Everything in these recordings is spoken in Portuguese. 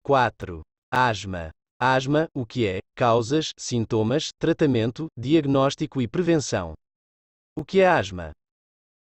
4. Asma. Asma, o que é? Causas, sintomas, tratamento, diagnóstico e prevenção. O que é asma?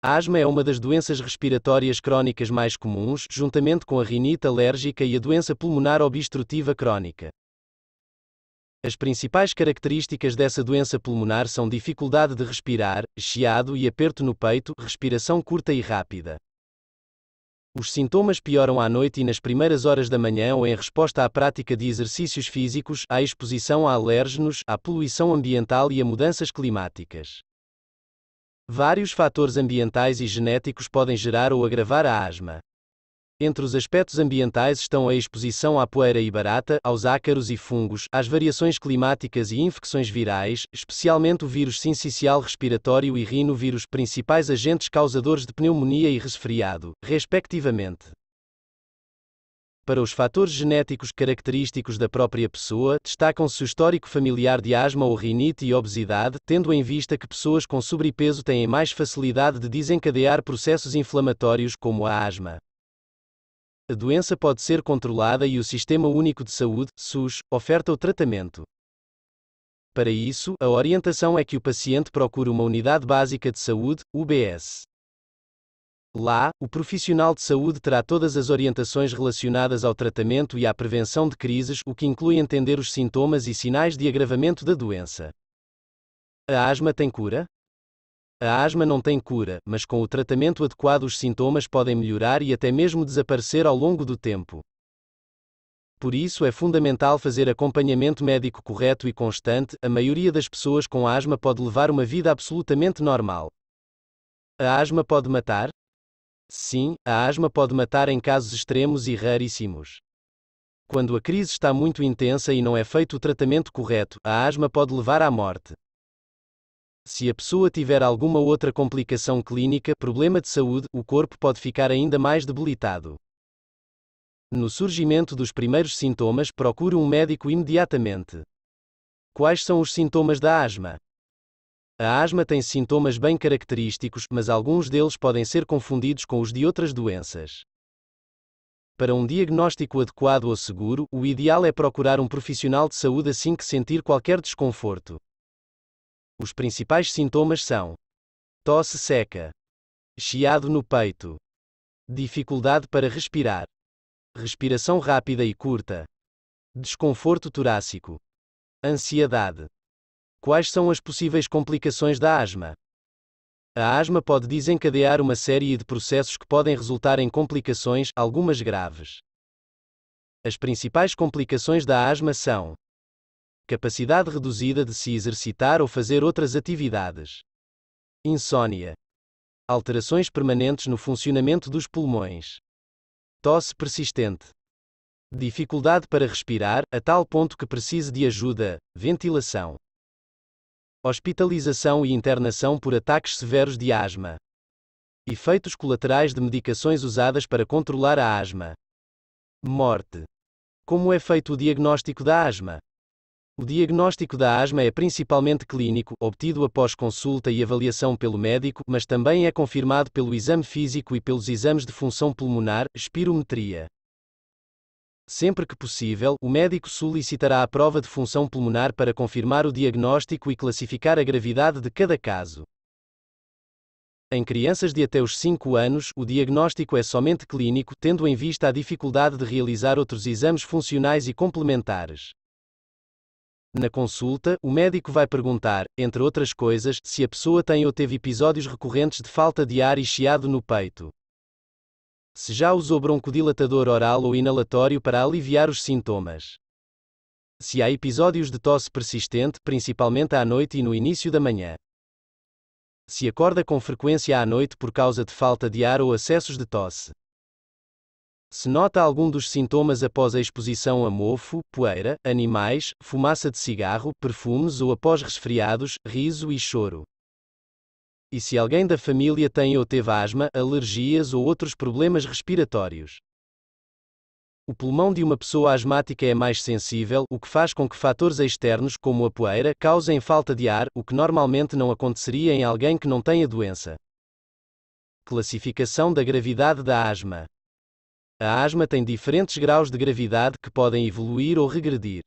A asma é uma das doenças respiratórias crónicas mais comuns, juntamente com a rinite alérgica e a doença pulmonar obstrutiva crónica. As principais características dessa doença pulmonar são dificuldade de respirar, chiado e aperto no peito, respiração curta e rápida. Os sintomas pioram à noite e nas primeiras horas da manhã ou em resposta à prática de exercícios físicos, à exposição a alérgenos, à poluição ambiental e a mudanças climáticas. Vários fatores ambientais e genéticos podem gerar ou agravar a asma. Entre os aspectos ambientais estão a exposição à poeira e barata, aos ácaros e fungos, às variações climáticas e infecções virais, especialmente o vírus sincicial respiratório e rinovírus, principais agentes causadores de pneumonia e resfriado, respectivamente. Para os fatores genéticos característicos da própria pessoa, destacam-se o histórico familiar de asma ou rinite e obesidade, tendo em vista que pessoas com sobrepeso têm mais facilidade de desencadear processos inflamatórios, como a asma. A doença pode ser controlada e o Sistema Único de Saúde, SUS, oferta o tratamento. Para isso, a orientação é que o paciente procure uma unidade básica de saúde, UBS. Lá, o profissional de saúde terá todas as orientações relacionadas ao tratamento e à prevenção de crises, o que inclui entender os sintomas e sinais de agravamento da doença. A asma tem cura? A asma não tem cura, mas com o tratamento adequado os sintomas podem melhorar e até mesmo desaparecer ao longo do tempo. Por isso é fundamental fazer acompanhamento médico correto e constante. A maioria das pessoas com asma pode levar uma vida absolutamente normal. A asma pode matar? Sim, a asma pode matar em casos extremos e raríssimos. Quando a crise está muito intensa e não é feito o tratamento correto, a asma pode levar à morte. Se a pessoa tiver alguma outra complicação clínica, problema de saúde, o corpo pode ficar ainda mais debilitado. No surgimento dos primeiros sintomas, procure um médico imediatamente. Quais são os sintomas da asma? A asma tem sintomas bem característicos, mas alguns deles podem ser confundidos com os de outras doenças. Para um diagnóstico adequado ou seguro, o ideal é procurar um profissional de saúde assim que sentir qualquer desconforto. Os principais sintomas são tosse seca, chiado no peito, dificuldade para respirar, respiração rápida e curta, desconforto torácico, ansiedade. Quais são as possíveis complicações da asma? A asma pode desencadear uma série de processos que podem resultar em complicações, algumas graves. As principais complicações da asma são capacidade reduzida de se exercitar ou fazer outras atividades, insônia, alterações permanentes no funcionamento dos pulmões, tosse persistente, dificuldade para respirar, a tal ponto que precise de ajuda, ventilação, hospitalização e internação por ataques severos de asma, efeitos colaterais de medicações usadas para controlar a asma, morte. Como é feito o diagnóstico da asma? O diagnóstico da asma é principalmente clínico, obtido após consulta e avaliação pelo médico, mas também é confirmado pelo exame físico e pelos exames de função pulmonar, espirometria. Sempre que possível, o médico solicitará a prova de função pulmonar para confirmar o diagnóstico e classificar a gravidade de cada caso. Em crianças de até os 5 anos, o diagnóstico é somente clínico, tendo em vista a dificuldade de realizar outros exames funcionais e complementares. Na consulta, o médico vai perguntar, entre outras coisas, se a pessoa tem ou teve episódios recorrentes de falta de ar e chiado no peito. Se já usou broncodilatador oral ou inalatório para aliviar os sintomas. Se há episódios de tosse persistente, principalmente à noite e no início da manhã. Se acorda com frequência à noite por causa de falta de ar ou acessos de tosse. Se nota algum dos sintomas após a exposição a mofo, poeira, animais, fumaça de cigarro, perfumes ou após resfriados, riso e choro. E se alguém da família tem ou teve asma, alergias ou outros problemas respiratórios. O pulmão de uma pessoa asmática é mais sensível, o que faz com que fatores externos, como a poeira, causem falta de ar, o que normalmente não aconteceria em alguém que não tem a doença. Classificação da gravidade da asma. A asma tem diferentes graus de gravidade que podem evoluir ou regredir.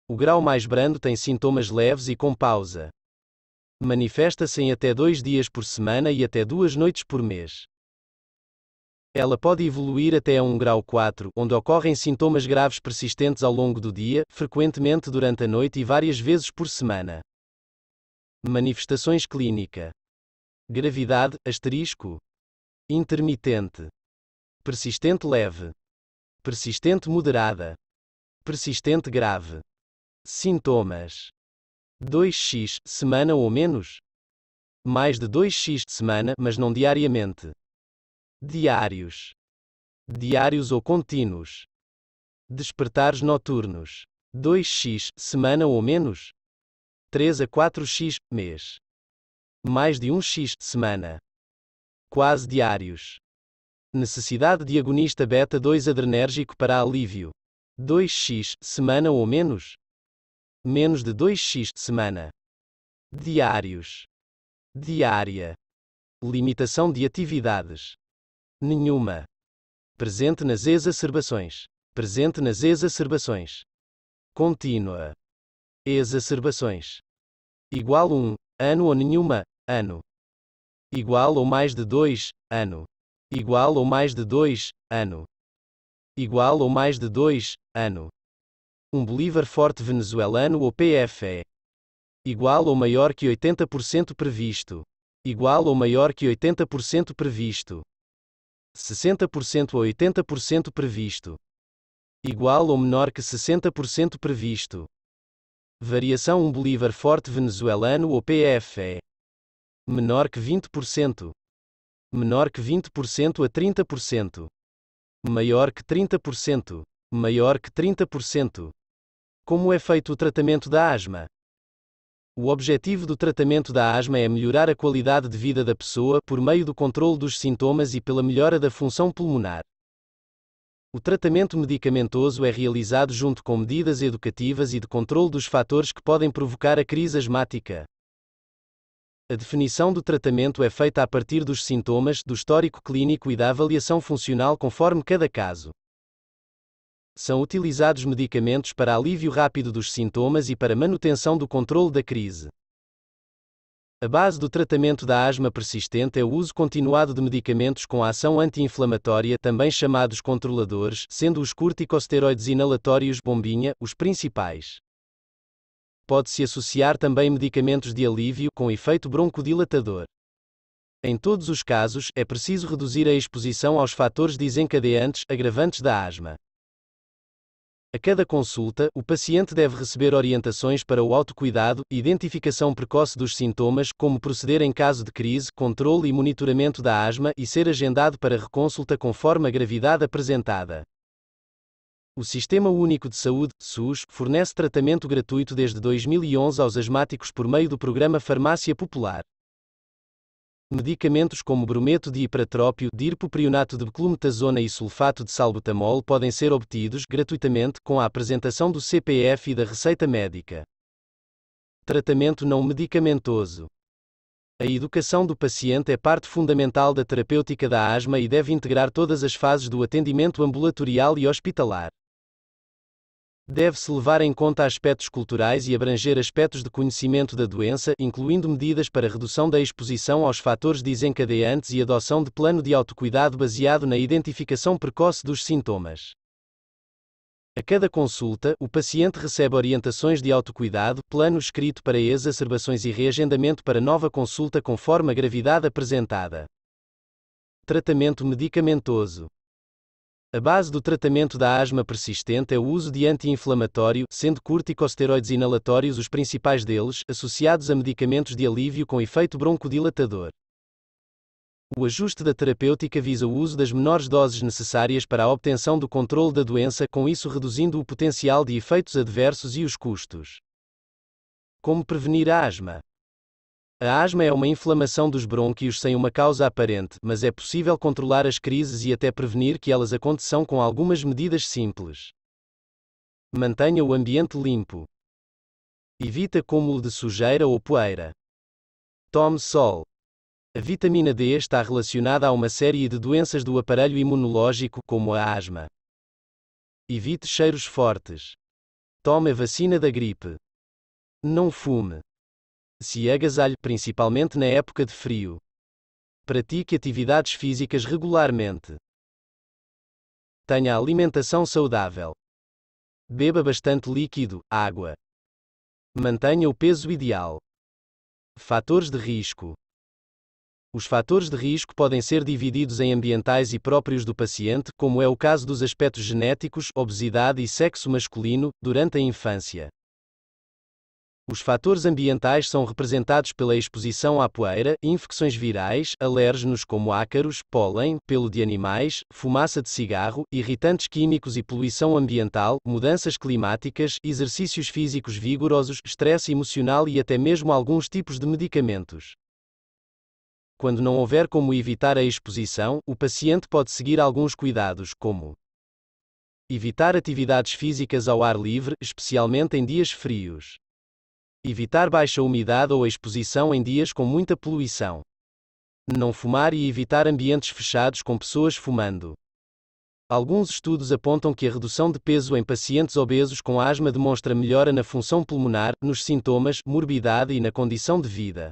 O grau mais brando tem sintomas leves e com pausa. Manifesta-se em até 2 dias por semana e até 2 noites por mês. Ela pode evoluir até a um grau 4, onde ocorrem sintomas graves persistentes ao longo do dia, frequentemente durante a noite e várias vezes por semana. Manifestações clínica. Gravidade, asterisco. Intermitente. Persistente leve. Persistente moderada. Persistente grave. Sintomas. 2x semana ou menos. Mais de 2x semana, mas não diariamente. Diários. Diários ou contínuos. Despertares noturnos. 2x semana ou menos. 3 a 4x mês. Mais de 1x semana. Quase diários. Necessidade de agonista beta-2 adrenérgico para alívio. 2x semana ou menos. Menos de 2x semana. Diários. Diária. Limitação de atividades. Nenhuma. Presente nas exacerbações. Presente nas exacerbações. Contínua. Exacerbações. Igual 1, ano ou nenhuma, ano. Igual ou mais de 2, ano. Igual ou mais de 2, ano. Igual ou mais de 2, ano. Um bolívar forte venezuelano ou PFE. Igual ou maior que 80% previsto. Igual ou maior que 80% previsto. 60% ou 80% previsto. Igual ou menor que 60% previsto. Variação um bolívar forte venezuelano ou PFE. Menor que 20%. Menor que 20% a 30%. Maior que 30%. Maior que 30%. Como é feito o tratamento da asma? O objetivo do tratamento da asma é melhorar a qualidade de vida da pessoa por meio do controle dos sintomas e pela melhora da função pulmonar. O tratamento medicamentoso é realizado junto com medidas educativas e de controle dos fatores que podem provocar a crise asmática. A definição do tratamento é feita a partir dos sintomas, do histórico clínico e da avaliação funcional conforme cada caso. São utilizados medicamentos para alívio rápido dos sintomas e para manutenção do controle da crise. A base do tratamento da asma persistente é o uso continuado de medicamentos com ação anti-inflamatória, também chamados controladores, sendo os corticosteroides inalatórios bombinha os principais. Pode-se associar também medicamentos de alívio com efeito broncodilatador. Em todos os casos, é preciso reduzir a exposição aos fatores desencadeantes, agravantes da asma. A cada consulta, o paciente deve receber orientações para o autocuidado, identificação precoce dos sintomas, como proceder em caso de crise, controle e monitoramento da asma e ser agendado para reconsulta conforme a gravidade apresentada. O Sistema Único de Saúde, SUS, fornece tratamento gratuito desde 2011 aos asmáticos por meio do programa Farmácia Popular. Medicamentos como brometo de ipratrópio, dirpoprionato de beclometasona e sulfato de salbutamol podem ser obtidos gratuitamente com a apresentação do CPF e da receita médica. Tratamento não medicamentoso. A educação do paciente é parte fundamental da terapêutica da asma e deve integrar todas as fases do atendimento ambulatorial e hospitalar. Deve-se levar em conta aspectos culturais e abranger aspectos de conhecimento da doença, incluindo medidas para redução da exposição aos fatores desencadeantes e adoção de plano de autocuidado baseado na identificação precoce dos sintomas. A cada consulta, o paciente recebe orientações de autocuidado, plano escrito para exacerbações e reagendamento para nova consulta conforme a gravidade apresentada. Tratamento medicamentoso. A base do tratamento da asma persistente é o uso de anti-inflamatório, sendo corticosteroides inalatórios os principais deles, associados a medicamentos de alívio com efeito broncodilatador. O ajuste da terapêutica visa o uso das menores doses necessárias para a obtenção do controle da doença, com isso reduzindo o potencial de efeitos adversos e os custos. Como prevenir a asma? A asma é uma inflamação dos brônquios sem uma causa aparente, mas é possível controlar as crises e até prevenir que elas aconteçam com algumas medidas simples. Mantenha o ambiente limpo. Evite acúmulo de sujeira ou poeira. Tome sol. A vitamina D está relacionada a uma série de doenças do aparelho imunológico, como a asma. Evite cheiros fortes. Tome a vacina da gripe. Não fume. Se agasalhe, principalmente na época de frio. Pratique atividades físicas regularmente. Tenha alimentação saudável. Beba bastante líquido, água. Mantenha o peso ideal. Fatores de risco. Os fatores de risco podem ser divididos em ambientais e próprios do paciente, como é o caso dos aspectos genéticos, obesidade e sexo masculino, durante a infância. Os fatores ambientais são representados pela exposição à poeira, infecções virais, alérgenos como ácaros, pólen, pelo de animais, fumaça de cigarro, irritantes químicos e poluição ambiental, mudanças climáticas, exercícios físicos vigorosos, estresse emocional e até mesmo alguns tipos de medicamentos. Quando não houver como evitar a exposição, o paciente pode seguir alguns cuidados, como evitar atividades físicas ao ar livre, especialmente em dias frios. Evitar baixa umidade ou exposição em dias com muita poluição. Não fumar e evitar ambientes fechados com pessoas fumando. Alguns estudos apontam que a redução de peso em pacientes obesos com asma demonstra melhora na função pulmonar, nos sintomas, morbidade e na condição de vida.